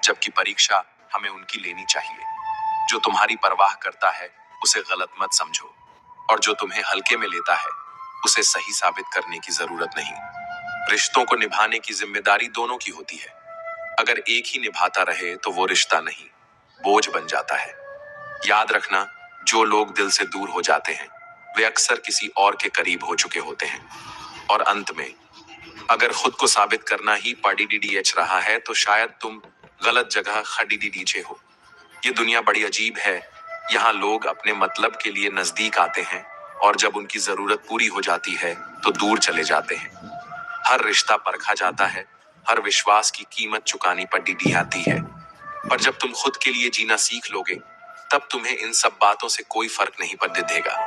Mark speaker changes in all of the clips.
Speaker 1: जबकि परीक्षा हमें उनकी लेनी चाहिए। जो तुम्हारी परवाह करता है उसे गलत मत समझो, और जो तुम्हें हल्के में लेता है उसे सही साबित करने की जरूरत नहीं। रिश्तों को निभाने की जिम्मेदारी दोनों की होती है। अगर एक ही निभाता रहे तो वो रिश्ता नहीं, बोझ बन जाता है। याद रखना, जो लोग दिल से दूर हो जाते हैं वे अक्सर किसी और के करीब हो चुके होते हैं। और अंत में, अगर खुद को साबित करना ही पढ़ रहा है तो शायद तुम गलत जगह खड़ीडीडीचे हो। ये दुनिया बड़ी अजीब है। यहाँ लोग अपने मतलब के लिए नजदीक आते हैं और जब उनकी जरूरत पूरी हो जाती है तो दूर चले जाते हैं। हर रिश्ता परखा जाता है, हर विश्वास की कीमत चुकानी पड़ी आती है। पर जब तुम खुद के लिए जीना सीख लोगे तब तुम्हें इन सब बातों से कोई फर्क नहीं पड़ने देगा।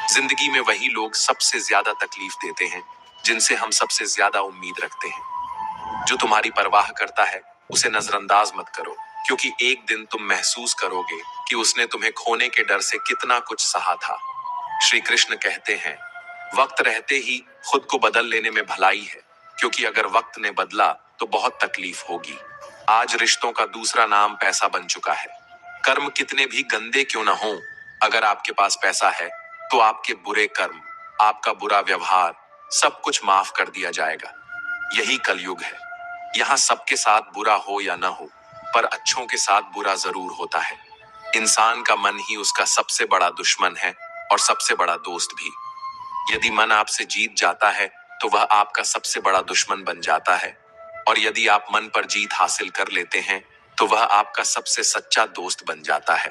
Speaker 1: जिंदगी में वही लोग सबसे ज्यादा तकलीफ देते हैं जिनसे हम सबसे ज्यादा उम्मीद रखते हैं। जो तुम्हारी परवाह करता है उसे नजरअंदाज मत करो, क्योंकि एक दिन तुम महसूस करोगे कि उसने तुम्हें खोने के डर से कितना कुछ सहा था। श्री कृष्ण कहते हैं, वक्त रहते ही खुद को बदल लेने में भलाई है, क्योंकि अगर वक्त ने बदला तो बहुत तकलीफ होगी। आज रिश्तों का दूसरा नाम पैसा बन चुका है। कर्म कितने भी गंदे क्यों ना हो, अगर आपके पास पैसा है तो आपके बुरे कर्म, आपका बुरा व्यवहार, सब कुछ माफ कर दिया जाएगा। यही कलयुग है। यहाँ सबके साथ बुरा हो या ना हो, पर अच्छों के साथ बुरा जरूर होता है। इंसान का मन ही उसका सबसे बड़ा दुश्मन है और सबसे बड़ा दोस्त भी। यदि मन आपसे जीत जाता है तो वह आपका सबसे बड़ा दुश्मन बन जाता है, और यदि आप मन पर जीत हासिल कर लेते हैं तो वह आपका सबसे सच्चा दोस्त बन जाता है।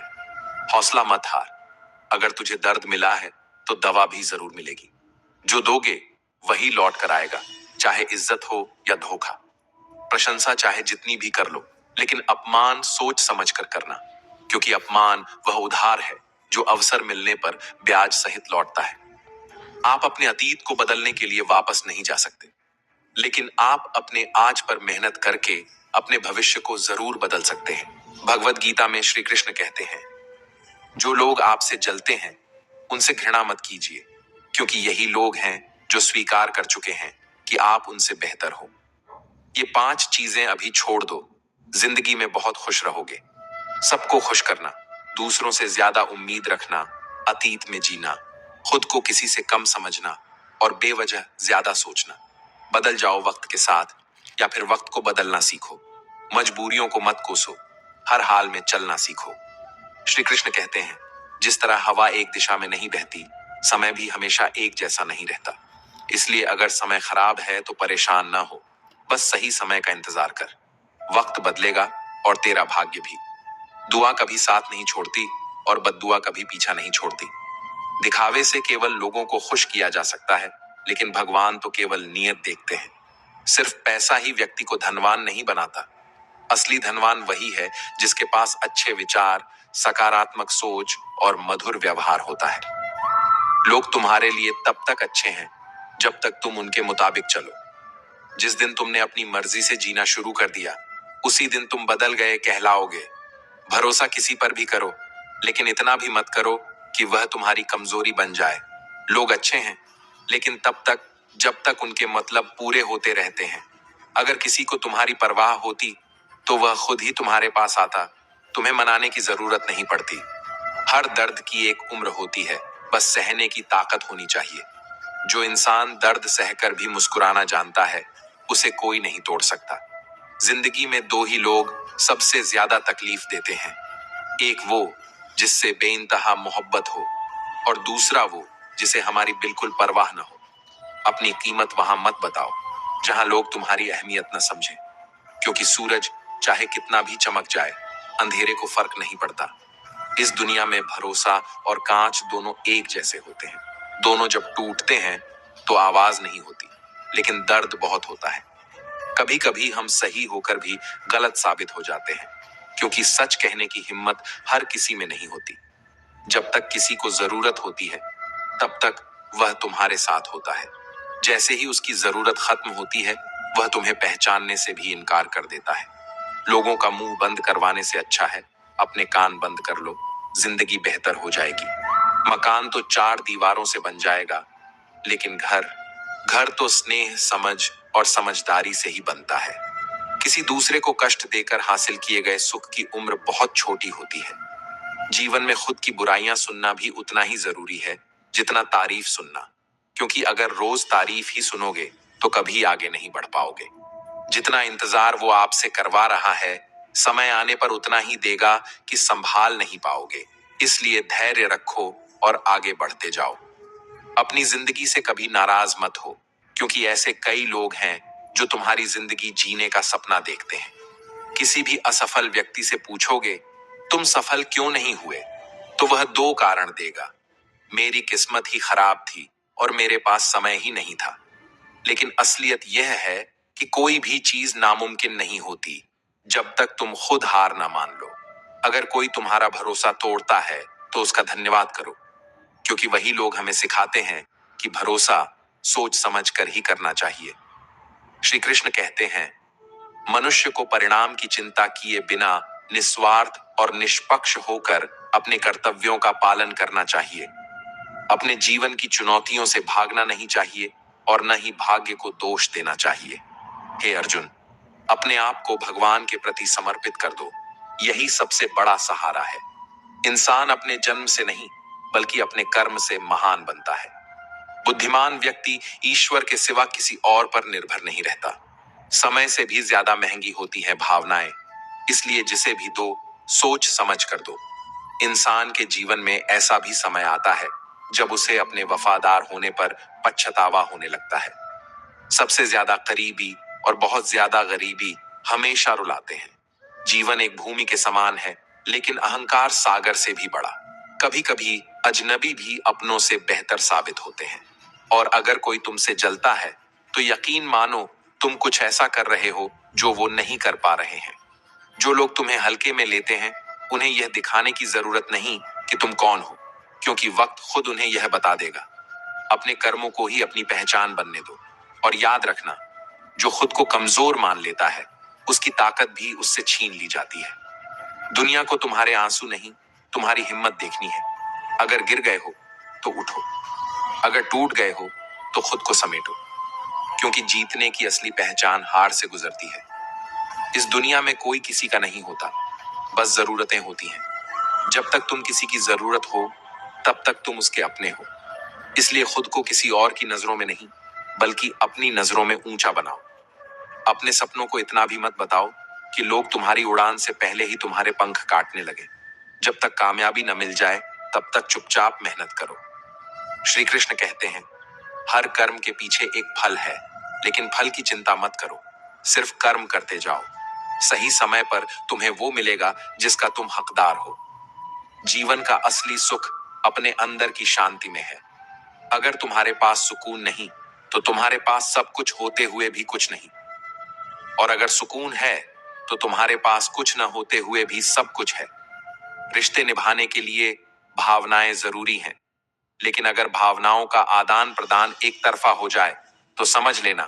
Speaker 1: हौसला मत हार। अगर तुझे दर्द मिला है तो दवा भी जरूर मिलेगी। जो दोगे वही लौट कर आएगा, चाहे इज्जत हो या धोखा। प्रशंसा चाहे जितनी भी कर लो, लेकिन अपमान सोच समझ कर करना, क्योंकि अपमान वह उधार है जो अवसर मिलने पर ब्याज सहित लौटता है। आप अपने अतीत को बदलने के लिए वापस नहीं जा सकते, लेकिन आप अपने आज पर मेहनत करके अपने भविष्य को जरूर बदल सकते हैं। भगवत गीता में श्री कृष्ण कहते हैं, जो लोग आपसे जलते हैं उनसे घृणा मत कीजिए, क्योंकि यही लोग हैं जो स्वीकार कर चुके हैं कि आप उनसे बेहतर हो। ये 5 चीजें अभी छोड़ दो, जिंदगी में बहुत खुश रहोगे। सबको खुश करना, दूसरों से ज्यादा उम्मीद रखना, अतीत में जीना, खुद को किसी से कम समझना और बेवजह ज्यादा सोचना। बदल जाओ वक्त के साथ, या फिर वक्त को बदलना सीखो। मजबूरियों को मत कोसो, हर हाल में चलना सीखो। श्री कृष्ण कहते हैं, जिस तरह हवा एक दिशा में नहीं बहती, समय भी हमेशा एक जैसा नहीं रहता। इसलिए अगर समय खराब है तो परेशान ना हो, बस सही समय का इंतजार कर। वक्त बदलेगा और तेरा भाग्य भी। दुआ कभी साथ नहीं छोड़ती और बद्दुआ कभी पीछा नहीं छोड़ती। दिखावे से केवल लोगों को खुश किया जा सकता है, लेकिन भगवान तो केवल नियत देखते हैं। सिर्फ पैसा ही व्यक्ति को धनवान नहीं बनाता। असली धनवान वही है जिसके पास अच्छे विचार, सकारात्मक सोच और मधुर व्यवहार होता है। लोग तुम्हारे लिए तब तक अच्छे हैं जब तक तुम उनके मुताबिक चलो। जिस दिन तुमने अपनी मर्जी से जीना शुरू कर दिया, उसी दिन तुम बदल गए कहलाओगे। भरोसा किसी पर भी करो, लेकिन इतना भी मत करो कि वह तुम्हारी कमजोरी बन जाए। लोग अच्छे हैं, लेकिन तब तक जब तक उनके मतलब पूरे होते रहते हैं। अगर किसी को तुम्हारी परवाह होती तो वह खुद ही तुम्हारे पास आता, तुम्हें मनाने की जरूरत नहीं पड़ती। हर दर्द की एक उम्र होती है, बस सहने की ताकत होनी चाहिए। जो इंसान दर्द सहकर भी मुस्कुराना जानता है, उसे कोई नहीं तोड़ सकता। जिंदगी में 2 ही लोग सबसे ज्यादा तकलीफ देते हैं, एक वो जिससे बेइंतहा मोहब्बत हो, और दूसरा वो जिसे हमारी बिल्कुल परवाह न हो। अपनी कीमत वहां मत बताओ जहां लोग तुम्हारी अहमियत न समझें, क्योंकि सूरज चाहे कितना भी चमक जाए, अंधेरे को फर्क नहीं पड़ता। इस दुनिया में भरोसा और कांच दोनों एक जैसे होते हैं। दोनों जब टूटते हैं तो आवाज नहीं होती, लेकिन दर्द बहुत होता है। कभी कभी हम सही होकर भी गलत साबित हो जाते हैं, क्योंकि सच कहने की हिम्मत हर किसी में नहीं होती। जब तक किसी को जरूरत होती है तब तक वह तुम्हारे साथ होता है। जैसे ही उसकी जरूरत खत्म होती है, वह तुम्हें पहचानने से भी इनकार कर देता है। लोगों का मुंह बंद करवाने से अच्छा है अपने कान बंद कर लो, जिंदगी बेहतर हो जाएगी। मकान तो 4 दीवारों से बन जाएगा, लेकिन घर घर तो स्नेह, समझ और समझदारी से ही बनता है। किसी दूसरे को कष्ट देकर हासिल किए गए सुख की उम्र बहुत छोटी होती है। जीवन में खुद की बुराइयां सुनना भी उतना ही जरूरी है जितना तारीफ सुनना, क्योंकि अगर रोज तारीफ ही सुनोगे तो कभी आगे नहीं बढ़ पाओगे। जितना इंतजार वो आपसे करवा रहा है, समय आने पर उतना ही देगा कि संभाल नहीं पाओगे। इसलिए धैर्य रखो और आगे बढ़ते जाओ। अपनी जिंदगी से कभी नाराज मत हो, क्योंकि ऐसे कई लोग हैं जो तुम्हारी जिंदगी जीने का सपना देखते हैं। किसी भी असफल व्यक्ति से पूछोगे तुम सफल क्यों नहीं हुए, तो वह दो कारण देगा। मेरी किस्मत ही खराब थी और मेरे पास समय ही नहीं था। लेकिन असलियत यह है कि कोई भी चीज नामुमकिन नहीं होती जब तक तुम खुद हार ना मान लो। अगर कोई तुम्हारा भरोसा तोड़ता है तो उसका धन्यवाद करो, क्योंकि वही लोग हमें सिखाते हैं कि भरोसा सोच समझ कर ही करना चाहिए। श्री कृष्ण कहते हैं, मनुष्य को परिणाम की चिंता किए बिना निस्वार्थ और निष्पक्ष होकर अपने कर्तव्यों का पालन करना चाहिए। अपने जीवन की चुनौतियों से भागना नहीं चाहिए और न ही भाग्य को दोष देना चाहिए। हे अर्जुन, अपने आप को भगवान के प्रति समर्पित कर दो। यही सबसे बड़ा सहारा है। इंसान अपने जन्म से नहीं बल्कि अपने कर्म से महान बनता है। बुद्धिमान व्यक्ति ईश्वर के सिवा किसी और पर निर्भर नहीं रहता। समय से भी ज्यादा महंगी होती है भावनाएं, इसलिए जिसे भी दो सोच समझ कर दो। इंसान के जीवन में ऐसा भी समय आता है जब उसे अपने वफादार होने पर पछतावा होने लगता है। सबसे ज्यादा करीबी और बहुत ज्यादा गरीबी हमेशा रुलाते हैं। जीवन एक भूमि के समान है, लेकिन अहंकार सागर से भी बड़ा। कभी कभी अजनबी भी अपनों से बेहतर साबित होते हैं। और अगर कोई तुमसे जलता है तो यकीन मानो तुम कुछ ऐसा कर रहे हो जो वो नहीं कर पा रहे हैं। जो लोग तुम्हें हल्के में लेते हैं, उन्हें यह दिखाने की जरूरत नहीं कि तुम कौन हो, क्योंकि वक्त खुद उन्हें यह बता देगा। अपने कर्मों को ही अपनी पहचान बनने दो। और याद रखना, जो खुद को कमजोर मान लेता है उसकी ताकत भी उससे छीन ली जाती है। दुनिया को तुम्हारे आंसू नहीं, तुम्हारी हिम्मत देखनी है। अगर गिर गए हो तो उठो, अगर टूट गए हो तो खुद को समेटो, क्योंकि जीतने की असली पहचान हार से गुजरती है। इस दुनिया में कोई किसी का नहीं होता, बस जरूरतें होती हैं। जब तक तुम किसी की जरूरत हो तब तक तुम उसके अपने हो। इसलिए खुद को किसी और की नजरों में नहीं बल्कि अपनी नजरों में ऊंचा बनाओ। अपने सपनों को इतना भी मत बताओ कि लोग तुम्हारी उड़ान से पहले ही तुम्हारे पंख काटने लगे। जब तक कामयाबी न मिल जाए तब तक चुपचाप मेहनत करो। श्री कृष्ण कहते हैं, हर कर्म के पीछे एक फल है, लेकिन फल की चिंता मत करो, सिर्फ कर्म करते जाओ। सही समय पर तुम्हें वो मिलेगा जिसका तुम हकदार हो। जीवन का असली सुख अपने अंदर की शांति में है। अगर तुम्हारे पास सुकून नहीं तो तुम्हारे पास सब कुछ होते हुए भी कुछ नहीं, और अगर सुकून है तो तुम्हारे पास कुछ न होते हुए भी सब कुछ है। रिश्ते निभाने के लिए भावनाएं जरूरी हैं, लेकिन अगर भावनाओं का आदान प्रदान एक तरफा हो जाए तो समझ लेना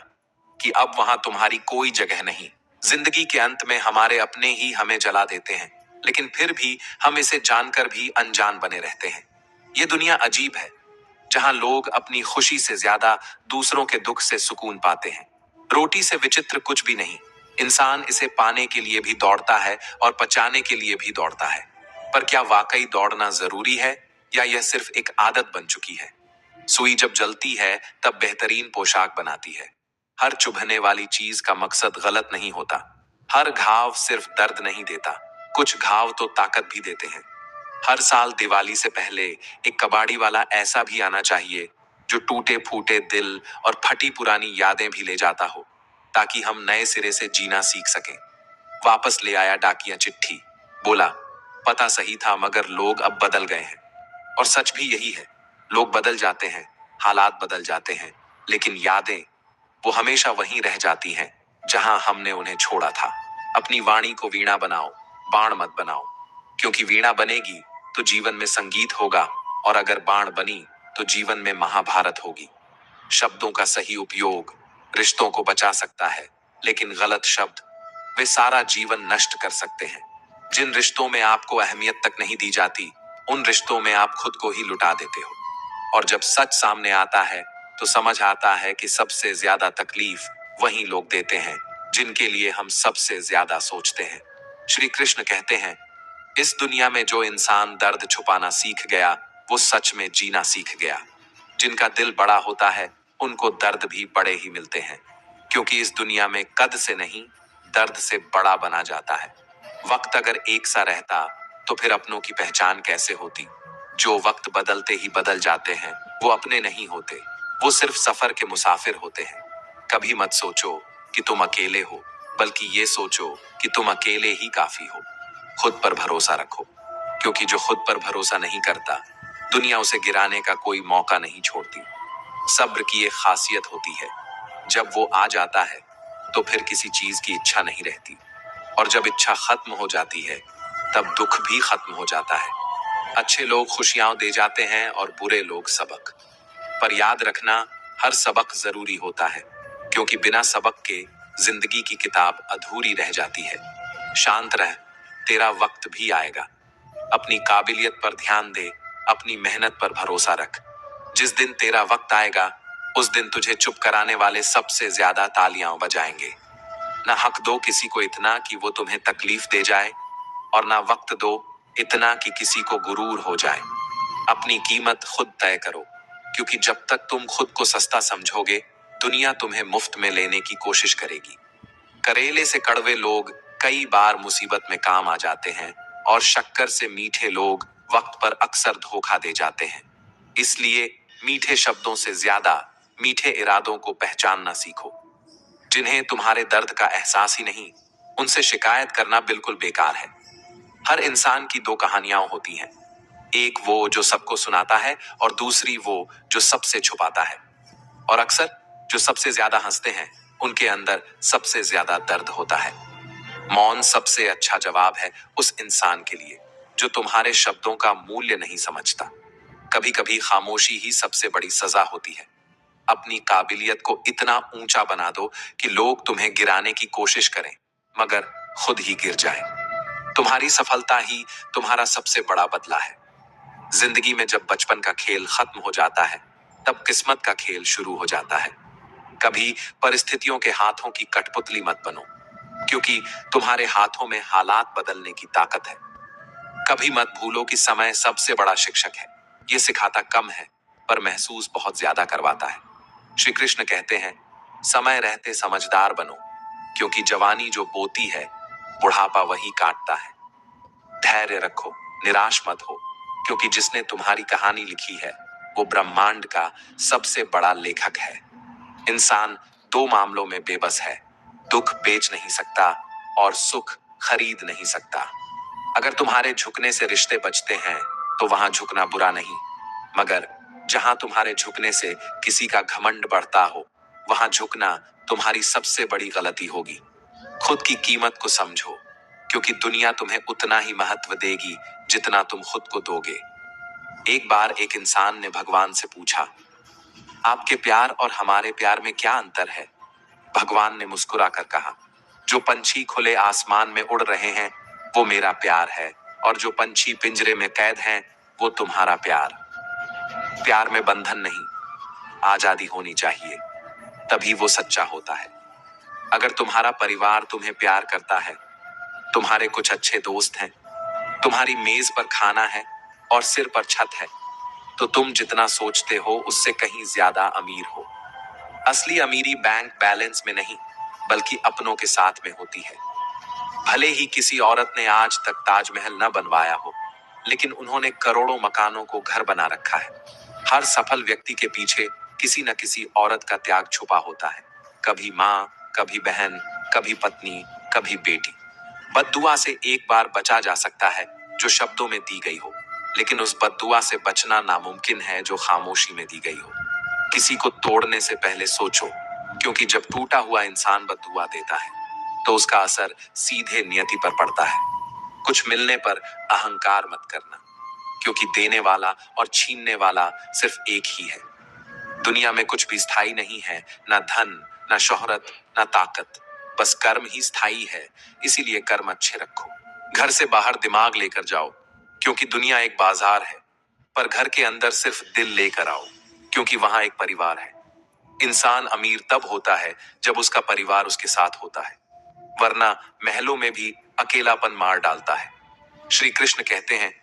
Speaker 1: कि अब वहां तुम्हारी कोई जगह नहीं। जिंदगी के अंत में हमारे अपने ही हमें जला देते हैं, लेकिन फिर भी हम इसे जानकर भी अनजान बने रहते हैं। ये दुनिया अजीब है, जहां लोग अपनी खुशी से ज्यादा दूसरों के दुख से सुकून पाते हैं। रोटी से विचित्र कुछ भी नहीं। इंसान इसे पाने के लिए भी दौड़ता है और पचाने के लिए भी दौड़ता है। पर क्या वाकई दौड़ना जरूरी है, या यह सिर्फ एक आदत बन चुकी है? सुई जब जलती है तब बेहतरीन पोशाक बनाती है। हर चुभने वाली चीज का मकसद गलत नहीं होता। हर घाव सिर्फ दर्द नहीं देता, कुछ घाव तो ताकत भी देते हैं। हर साल दिवाली से पहले एक कबाड़ी वाला ऐसा भी आना चाहिए जो टूटे फूटे दिल और फटी पुरानी यादें भी ले जाता हो, ताकि हम नए सिरे से जीना सीख सकें। वापस ले आया डाकिया चिट्ठी, बोला पता सही था मगर लोग अब बदल गए हैं। और सच भी यही है, लोग बदल जाते हैं, हालात बदल जाते हैं, लेकिन यादें वो हमेशा वहीं रह जाती हैं जहां हमने उन्हें छोड़ा था। अपनी वाणी को वीणा बनाओ, बाण मत बनाओ, क्योंकि वीणा बनेगी तो जीवन में संगीत होगा, और अगर बाण बनी तो जीवन में महाभारत होगी। शब्दों का सही उपयोग रिश्तों को बचा सकता है, लेकिन गलत शब्द वे सारा जीवन नष्ट कर सकते हैं। जिन रिश्तों में आपको अहमियत तक नहीं दी जाती, उन रिश्तों में आप खुद को ही लुटा देते हो। और जब सच सामने आता है तो समझ आता है कि सबसे ज्यादा तकलीफ वही लोग देते हैं जिनके लिए हम सबसे ज्यादा सोचते हैं। श्री कृष्ण कहते हैं, इस दुनिया में जो इंसान दर्द छुपाना सीख गया वो सच में जीना सीख गया। जिनका दिल बड़ा होता है उनको दर्द भी बड़े ही मिलते हैं, क्योंकि इस दुनिया में कद से नहीं दर्द से बड़ा बना जाता है। वक्त अगर एक सा रहता तो फिर अपनों की पहचान कैसे होती। जो वक्त बदलते ही बदल जाते हैं वो अपने नहीं होते, वो सिर्फ सफर के मुसाफिर होते हैं। कभी मत सोचो कि तुम अकेले हो, बल्कि ये सोचो कि तुम अकेले ही काफी हो। खुद पर भरोसा रखो, क्योंकि जो खुद पर भरोसा नहीं करता दुनिया उसे गिराने का कोई मौका नहीं छोड़ती। सब्र की एक खासियत होती है, जब वो आ जाता है तो फिर किसी चीज की इच्छा नहीं रहती, और जब इच्छा खत्म हो जाती है तब दुख भी खत्म हो जाता है। अच्छे लोग खुशियां दे जाते हैं और बुरे लोग सबक। पर याद रखना, हर सबक जरूरी होता है, क्योंकि बिना सबक के जिंदगी की किताब अधूरी रह जाती है। शांत रह, तेरा वक्त भी आएगा। अपनी काबिलियत पर ध्यान दे, अपनी मेहनत पर भरोसा रख। जिस दिन तेरा वक्त आएगा उस दिन तुझे चुप कराने वाले सबसे ज्यादा तालियां बजाएंगे। ना हक दो किसी को इतना कि वो तुम्हें तकलीफ दे जाए, और ना वक्त दो इतना कि किसी को गुरूर हो जाए। अपनी कीमत खुद तय करो, क्योंकि जब तक तुम खुद को सस्ता समझोगे दुनिया तुम्हें मुफ्त में लेने की कोशिश करेगी। करेले से कड़वे लोग कई बार मुसीबत में काम आ जाते हैं, और शक्कर से मीठे लोग वक्त पर अक्सर धोखा दे जाते हैं। इसलिए मीठे शब्दों से ज्यादा मीठे इरादों को पहचानना सीखो। जिन्हें तुम्हारे दर्द का एहसास ही नहीं, उनसे शिकायत करना बिल्कुल बेकार है। हर इंसान की दो कहानियां होती हैं, एक वो जो सबको सुनाता है और दूसरी वो जो सबसे छुपाता है। और अक्सर जो सबसे ज्यादा हंसते हैं उनके अंदर सबसे ज्यादा दर्द होता है। मौन सबसे अच्छा जवाब है उस इंसान के लिए जो तुम्हारे शब्दों का मूल्य नहीं समझता। कभी कभी खामोशी ही सबसे बड़ी सजा होती है। अपनी काबिलियत को इतना ऊंचा बना दो कि लोग तुम्हें गिराने की कोशिश करें, मगर खुद ही गिर जाए। तुम्हारी सफलता ही तुम्हारा सबसे बड़ा बदला है। जिंदगी में जब बचपन का खेल खत्म हो जाता है तब किस्मत का खेल शुरू हो जाता है। कभी परिस्थितियों के हाथों की कठपुतली मत बनो, क्योंकि तुम्हारे हाथों में हालात बदलने की ताकत है। कभी मत भूलो कि समय सबसे बड़ा शिक्षक है। ये सिखाता कम है पर महसूस बहुत ज्यादा करवाता है। श्री कृष्ण कहते हैं, समय रहते समझदार बनो, क्योंकि जवानी जो बोती है बुढ़ापा वही काटता है। धैर्य रखो, निराश मत हो, क्योंकि जिसने तुम्हारी कहानी लिखी है वो ब्रह्मांड का सबसे बड़ा लेखक है। इंसान दो मामलों में बेबस है, दुख बेच नहीं सकता और सुख खरीद नहीं सकता। अगर तुम्हारे झुकने से रिश्ते बचते हैं तो वहां झुकना बुरा नहीं, मगर जहां तुम्हारे झुकने से किसी का घमंड बढ़ता हो वहां झुकना तुम्हारी सबसे बड़ी गलती होगी। खुद की कीमत को समझो, क्योंकि दुनिया तुम्हें उतना ही महत्व देगी जितना तुम खुद को दोगे। एक बार एक इंसान ने भगवान से पूछा, आपके प्यार और हमारे प्यार में क्या अंतर है। भगवान ने मुस्कुराकर कहा, जो पंछी खुले आसमान में उड़ रहे हैं वो मेरा प्यार है, और जो पंछी पिंजरे में कैद हैं वो तुम्हारा प्यार। प्यार में बंधन नहीं, आजादी होनी चाहिए, तभी वो सच्चा होता है। अगर तुम्हारा परिवार तुम्हें प्यार करता है, तुम्हारे कुछ अच्छे दोस्त हैं, तुम्हारी मेज पर खाना है और सिर पर छत है, तो तुम जितना सोचते हो उससे कहीं ज्यादा अमीर हो। असली अमीरी बैंक बैलेंस में नहीं, बल्कि अपनों के साथ में होती है। भले ही किसी औरत ने आज तक ताजमहल न बनवाया हो, लेकिन उन्होंने करोड़ों मकानों को घर बना रखा है। हर सफल व्यक्ति के पीछे किसी न किसी औरत का त्याग छुपा होता है। कभी माँ, कभी बहन, कभी पत्नी, कभी बेटी। बद्दुआ से एक बार बचा जा सकता है जो शब्दों में दी गई हो, लेकिन उस बद्दुआ से बचना नामुमकिन है जो खामोशी में दी गई हो। किसी को तोड़ने से पहले सोचो, क्योंकि जब टूटा हुआ इंसान बद्दुआ देता है तो उसका असर सीधे नियति पर पड़ता है। कुछ मिलने पर अहंकार मत करना, क्योंकि देने वाला और छीनने वाला सिर्फ एक ही है। दुनिया में कुछ भी स्थायी नहीं है, ना धन, ना शोहरत, ना ताकत, बस कर्म ही स्थायी है। इसीलिए कर्म अच्छे रखो। घर से बाहर दिमाग लेकर जाओ, क्योंकि दुनिया एक बाजार है, पर घर के अंदर सिर्फ दिल लेकर आओ, क्योंकि वहां एक परिवार है। इंसान अमीर तब होता है जब उसका परिवार उसके साथ होता है, वरना महलों में भी अकेलापन मार डालता है। श्री कृष्ण कहते हैं,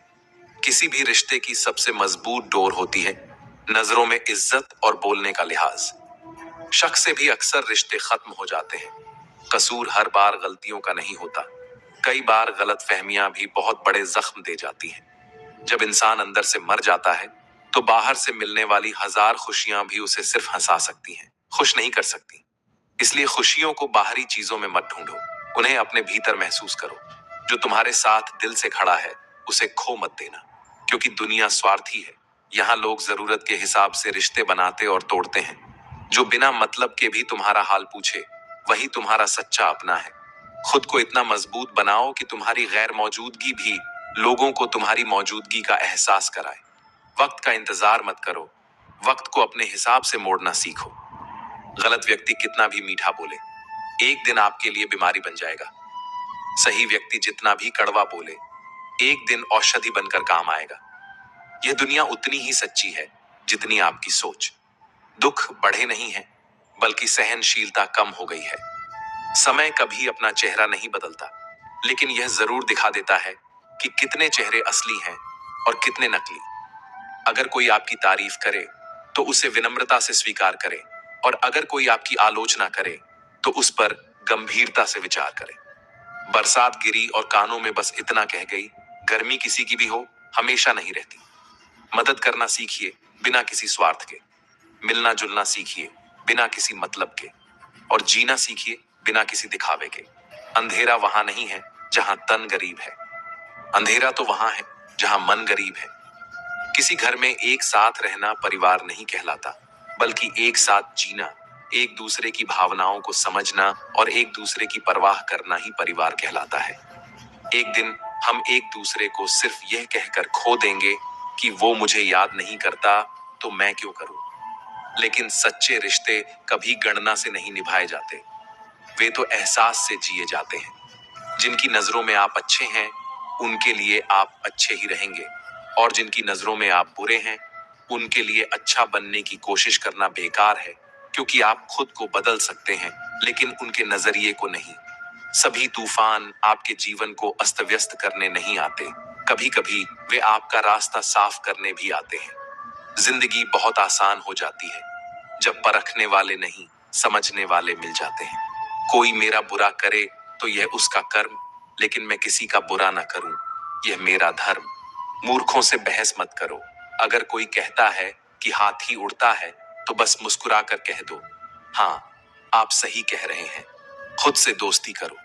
Speaker 1: किसी भी रिश्ते की सबसे मजबूत डोर होती है नजरों में इज्जत और बोलने का लिहाज। शक से भी अक्सर रिश्ते खत्म हो जाते हैं। कसूर हर बार गलतियों का नहीं होता, कई बार गलत फहमियां भी बहुत बड़े जख्म दे जाती हैं। जब इंसान अंदर से मर जाता है तो बाहर से मिलने वाली हजार खुशियां भी उसे सिर्फ हंसा सकती हैं, खुश नहीं कर सकती। इसलिए खुशियों को बाहरी चीजों में मत ढूंढो, उन्हें अपने भीतर महसूस करो। जो तुम्हारे साथ दिल से खड़ा है उसे खो मत देना, क्योंकि दुनिया स्वार्थी है। यहाँ लोग जरूरत के हिसाब से रिश्ते बनाते और तोड़ते हैं। जो बिना मतलब के भी तुम्हारा हाल पूछे वही तुम्हारा सच्चा अपना है। खुद को इतना मजबूत बनाओ कि तुम्हारी गैर मौजूदगी भी लोगों को तुम्हारी मौजूदगी का एहसास कराए। वक्त का इंतजार मत करो, वक्त को अपने हिसाब से मोड़ना सीखो। गलत व्यक्ति कितना भी मीठा बोले, एक दिन आपके लिए बीमारी बन जाएगा। सही व्यक्ति जितना भी कड़वा बोले, एक दिन औषधि बनकर काम आएगा। यह दुनिया उतनी ही सच्ची है जितनी आपकी सोच। दुख बढ़े नहीं है, बल्कि सहनशीलता कम हो गई है। समय कभी अपना चेहरा नहीं बदलता, लेकिन यह जरूर दिखा देता है कि कितने चेहरे असली हैं और कितने नकली। अगर कोई आपकी तारीफ करे तो उसे विनम्रता से स्वीकार करें, और अगर कोई आपकी आलोचना करे तो उस पर गंभीरता से विचार करें। बरसात गिरी और कानों में बस इतना कह गई, गर्मी किसी की भी हो हमेशा नहीं रहती। मदद करना सीखिए बिना किसी स्वार्थ के, मिलना जुलना सीखिए बिना किसी मतलब के, और जीना सीखिए बिना किसी दिखावे के। अंधेरा वहां नहीं है जहां तन गरीब है, अंधेरा तो वहां है जहां मन गरीब है। किसी घर में एक साथ रहना परिवार नहीं कहलाता, बल्कि एक साथ जीना, एक दूसरे की भावनाओं को समझना और एक दूसरे की परवाह करना ही परिवार कहलाता है। एक दिन हम एक दूसरे को सिर्फ यह कहकर खो देंगे कि वो मुझे याद नहीं करता तो मैं क्यों करूं। लेकिन सच्चे रिश्ते कभी गणना से नहीं निभाए जाते, वे तो एहसास से जिए जाते हैं। जिनकी नजरों में आप अच्छे हैं उनके लिए आप अच्छे ही रहेंगे, और जिनकी नजरों में आप बुरे हैं उनके लिए अच्छा बनने की कोशिश करना बेकार है, क्योंकि आप खुद को बदल सकते हैं लेकिन उनके नजरिए को नहीं। सभी तूफान आपके जीवन को अस्त व्यस्त करने नहीं आते, कभी कभी वे आपका रास्ता साफ करने भी आते हैं। जिंदगी बहुत आसान हो जाती है जब परखने वाले नहीं समझने वाले मिल जाते हैं। कोई मेरा बुरा करे तो यह उसका कर्म, लेकिन मैं किसी का बुरा ना करूं यह मेरा धर्म। मूर्खों से बहस मत करो, अगर कोई कहता है कि हाथी उड़ता है तो बस मुस्कुरा कर कह दो, हाँ आप सही कह रहे हैं। खुद से दोस्ती करो,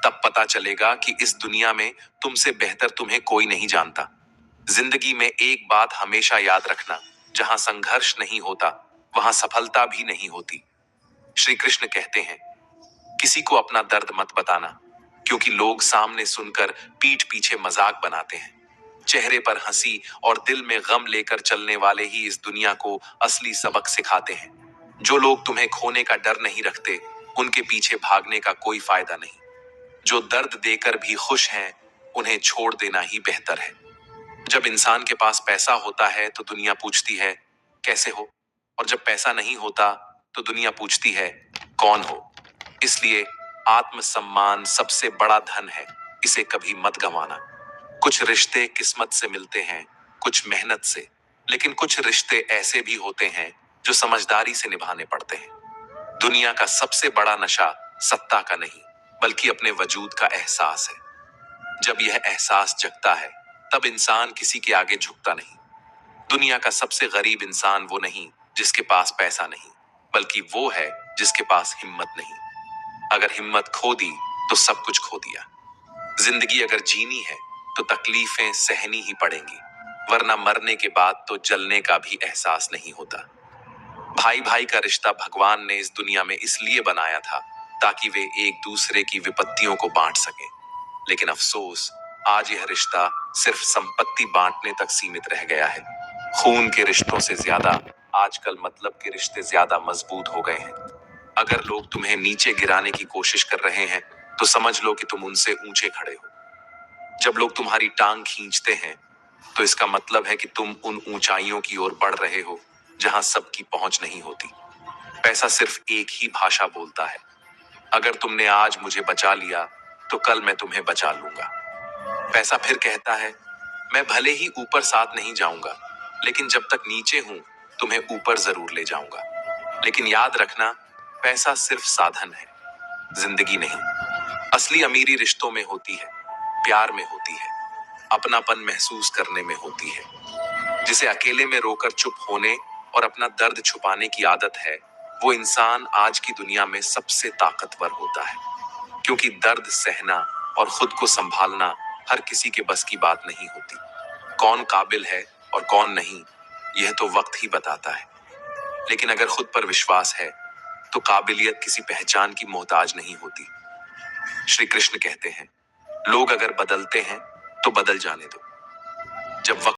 Speaker 1: तब पता चलेगा कि इस दुनिया में तुमसे बेहतर तुम्हें कोई नहीं जानता। जिंदगी में एक बात हमेशा याद रखना, जहां संघर्ष नहीं होता वहां सफलता भी नहीं होती। श्री कृष्ण कहते हैं, किसी को अपना दर्द मत बताना, क्योंकि लोग सामने सुनकर पीठ पीछे मजाक बनाते हैं। चेहरे पर हंसी और दिल में गम लेकर चलने वाले ही इस दुनिया को असली सबक सिखाते हैं। जो लोग तुम्हें खोने का डर नहीं रखते उनके पीछे भागने का कोई फायदा नहीं। जो दर्द देकर भी खुश हैं उन्हें छोड़ देना ही बेहतर है। जब इंसान के पास पैसा होता है तो दुनिया पूछती है कैसे हो, और जब पैसा नहीं होता तो दुनिया पूछती है कौन हो। इसलिए आत्मसम्मान सबसे बड़ा धन है, इसे कभी मत गंवाना। कुछ रिश्ते किस्मत से मिलते हैं, कुछ मेहनत से, लेकिन कुछ रिश्ते ऐसे भी होते हैं जो समझदारी से निभाने पड़ते हैं। दुनिया का सबसे बड़ा नशा सत्ता का नहीं, बल्कि अपने वजूद का एहसास है। जब यह एहसास जगता है तब इंसान किसी के आगे झुकता नहीं। दुनिया का सबसे गरीब इंसान वो नहीं जिसके पास पैसा नहीं, बल्कि वो है जिसके पास हिम्मत नहीं। अगर हिम्मत खो दी तो सब कुछ खो दिया। जिंदगी अगर जीनी है तो तकलीफें सहनी ही पड़ेंगी, वरना मरने के बाद तो जलने का भी एहसास नहीं होता। भाई भाई का रिश्ता भगवान ने इस दुनिया में इसलिए बनाया था ताकि वे एक दूसरे की विपत्तियों को बांट सकें। लेकिन अफसोस, आज यह रिश्ता सिर्फ संपत्ति बांटने तक सीमित रह गया है। खून के रिश्तों से ज्यादा आजकल मतलब के रिश्ते ज्यादा मजबूत हो गए हैं। अगर लोग तुम्हें नीचे गिराने की कोशिश कर रहे हैं तो समझ लो कि तुम उनसे ऊंचे खड़े हो। जब लोग तुम्हारी टांग खींचते हैं तो इसका मतलब है कि तुम उन ऊंचाइयों की ओर बढ़ रहे हो जहां सबकी पहुंच नहीं होती। पैसा सिर्फ एक ही भाषा बोलता है। अगर तुमने आज मुझे बचा लिया तो कल मैं तुम्हें बचा लूंगा। पैसा फिर कहता है, मैं भले ही ऊपर साथ नहीं जाऊंगा, लेकिन जब तक नीचे हूं तुम्हें ऊपर जरूर ले जाऊंगा। लेकिन याद रखना, पैसा सिर्फ साधन है, जिंदगी नहीं। असली अमीरी रिश्तों में होती है, प्यार में होती है, अपनापन महसूस करने में होती है। जिसे अकेले में रोकर चुप होने और अपना दर्द छुपाने की आदत है, वो इंसान आज की दुनिया में सबसे ताकतवर होता है। क्योंकि दर्द सहना और खुद को संभालना हर किसी के बस की बात नहीं होती। कौन काबिल है और कौन नहीं, यह तो वक्त ही बताता है। लेकिन अगर खुद पर विश्वास है तो काबिलियत किसी पहचान की मोहताज नहीं होती। श्री कृष्ण कहते हैं, लोग अगर बदलते हैं तो बदल जाने दो। जब वक्त